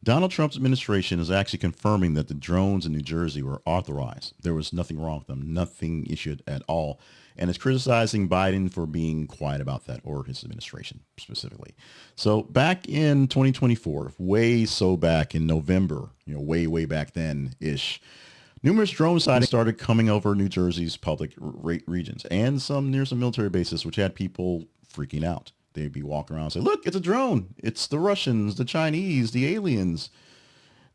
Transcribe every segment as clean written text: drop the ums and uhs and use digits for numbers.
Donald Trump's administration is actually confirming that the drones in New Jersey were authorized. There was nothing wrong with them, nothing issued at all. And it's criticizing Biden for being quiet about that, or his administration specifically. So back in 2024, way so back in November, way back then-ish, numerous drone sightings started coming over New Jersey's public regions and some near some military bases, which had people freaking out. They'd be walking around and say, look, it's a drone. It's the Russians, the Chinese, the aliens.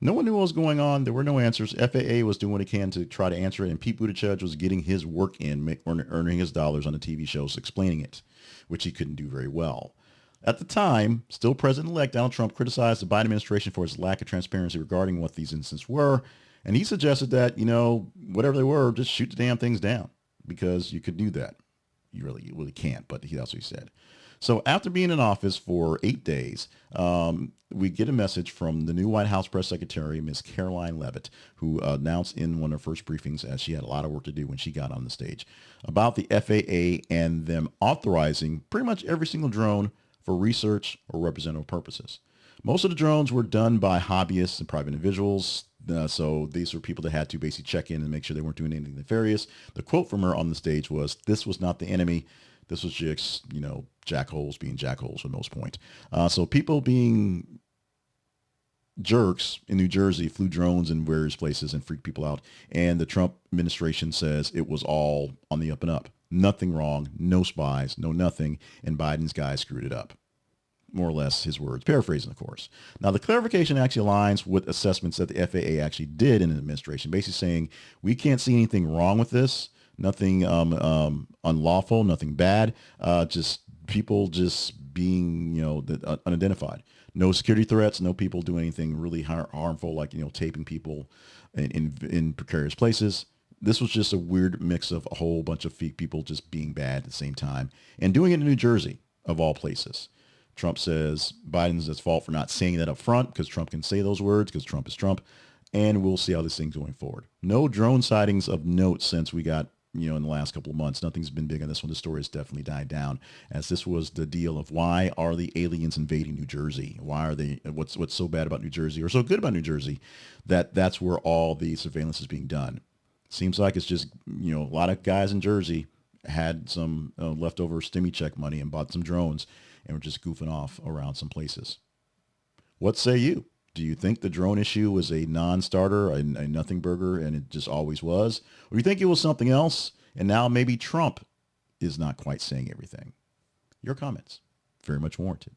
No one knew what was going on. There were no answers. FAA was doing what it can to try to answer it. And Pete Buttigieg was getting his work in, earning his dollars on the TV shows, explaining it, which he couldn't do very well. At the time, still President-elect Donald Trump criticized the Biden administration for its lack of transparency regarding what these incidents were. And he suggested that, whatever they were, just shoot the damn things down because you could do that. You really can't, but that's what he said. So after being in office for 8 days, we get a message from the new White House press secretary, Ms. Karoline Leavitt, who announced in one of her first briefings, as she had a lot of work to do when she got on the stage, about the FAA and them authorizing pretty much every single drone for research or representative purposes. Most of the drones were done by hobbyists and private individuals. So these were people that had to basically check in and make sure they weren't doing anything nefarious. The quote from her on the stage was, "This was not the enemy. This was just, jackholes being jackholes for the most point." So people being jerks in New Jersey flew drones in various places and freaked people out. And the Trump administration says it was all on the up and up. Nothing wrong, no spies, no nothing. And Biden's guys screwed it up. More or less his words, paraphrasing, of course. Now, the clarification actually aligns with assessments that the FAA actually did in the administration, basically saying we can't see anything wrong with this, nothing unlawful, nothing bad, just people just being, unidentified. No security threats, no people doing anything really harmful, like, taping people in precarious places. This was just a weird mix of a whole bunch of people just being bad at the same time and doing it in New Jersey, of all places. Trump says Biden's at fault for not saying that up front because Trump can say those words because Trump is Trump. And we'll see how this thing's going forward. No drone sightings of note since we got, in the last couple of months. Nothing's been big on this one. The story has definitely died down, as this was the deal of why are the aliens invading New Jersey? Why are they, what's so bad about New Jersey or so good about New Jersey that's where all the surveillance is being done. Seems like it's just, a lot of guys in Jersey had some leftover stimmy check money and bought some drones and were just goofing off around some places. What say you? Do you think the drone issue was a non-starter, a nothing burger, and it just always was? Or do you think it was something else, and now maybe Trump is not quite saying everything? Your comments, very much warranted.